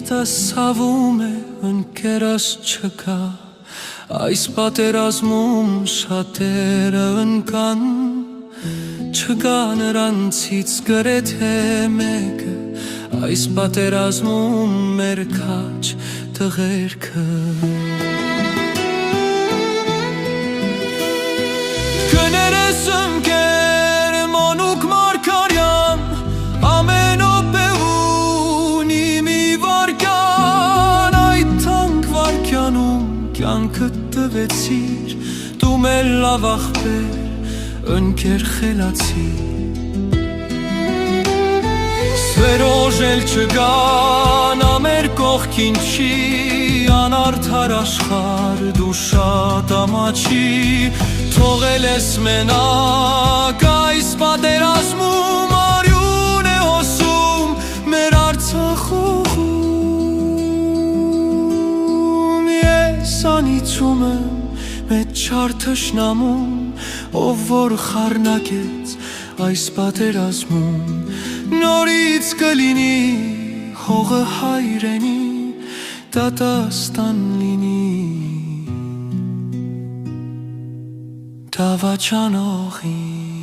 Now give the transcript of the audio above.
սիրտս ցավում է ընկերս չկա Այս պատերազմում շատերը ընկան Չկա նրանցից գրեթե մեկը Այս պատերազմում մեր քաջ տղերքը Կներես ընկեր Մոնուկ Մարգարյան Ամեն օպեունի մի վարկյան Այդ թանկ վարկյանում կյանքդ տվեցիր Դու մեր լավ աղբեր ընկեր խելացի Սվերոժել չգան ամեր կողքին չի Անարդար աշխար դու շատ ամաչի Թողել ես մենակ այս պատերազմում Արյուն է հոսում մեր Արցախում Ես անիծում եմ մեծ չար թշնամում Ով որ խառնակեց այս պատերազմում Նորից կլինի հողը հայրենի Դատաստան լինի Դավաճանողի